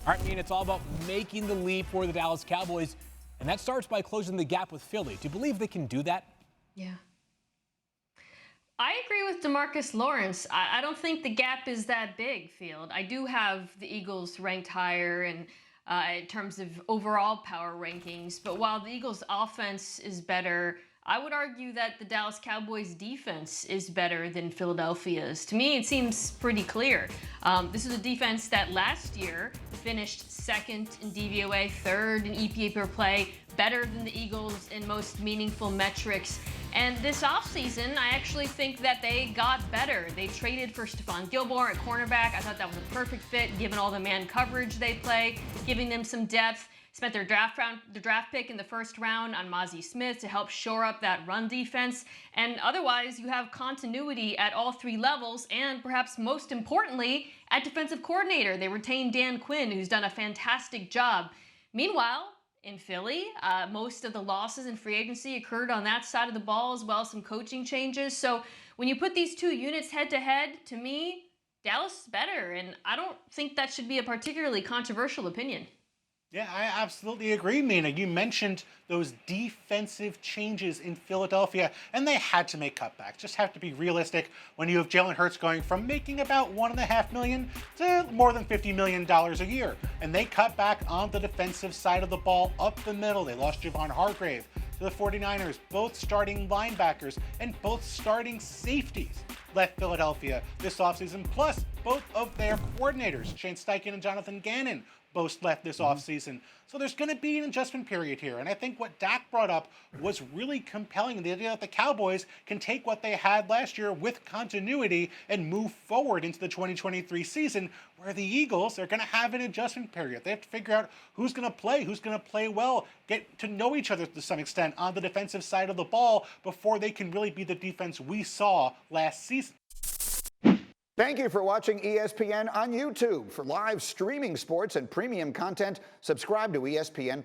All right, Mina, it's all about making the leap for the Dallas Cowboys, and that starts by closing the gap with Philly. Do you believe they can do that? Yeah. I agree with DeMarcus Lawrence. I don't think the gap is that big, Field. I do have the Eagles ranked higher in terms of overall power rankings, but while the Eagles' offense is better, I would argue that the Dallas Cowboys' defense is better than Philadelphia's. To me, it seems pretty clear. This is a defense that last year finished second in DVOA, third in EPA per play, better than the Eagles in most meaningful metrics. And this offseason, I actually think that they got better. They traded for Stephon Gilmore at cornerback. I thought that was a perfect fit given all the man coverage they play, giving them some depth. Spent their draft pick in the first round on Mozzie Smith to help shore up that run defense. And otherwise, you have continuity at all three levels, and perhaps most importantly, at defensive coordinator. They retained Dan Quinn, who's done a fantastic job. Meanwhile, in Philly, most of the losses in free agency occurred on that side of the ball, as well as some coaching changes. So when you put these two units head to head, to me, Dallas is better. And I don't think that should be a particularly controversial opinion. Yeah, I absolutely agree, Mina. You mentioned those defensive changes in Philadelphia, and they had to make cutbacks. Just have to be realistic when you have Jalen Hurts going from making about $1.5 million to more than $50 million a year. And they cut back on the defensive side of the ball up the middle. They lost Javon Hargrave to the 49ers. Both starting linebackers and both starting safeties left Philadelphia this offseason. Plus, both of their coordinators, Shane Steichen and Jonathan Gannon, both left this offseason. So there's going to be an adjustment period here. And I think what Dak brought up was really compelling. The idea that the Cowboys can take what they had last year with continuity and move forward into the 2023 season, where the Eagles are going to have an adjustment period. They have to figure out who's going to play well, get to know each other to some extent on the defensive side of the ball before they can really be the defense we saw last season. Thank you for watching ESPN on YouTube. For live streaming sports and premium content, subscribe to ESPN+.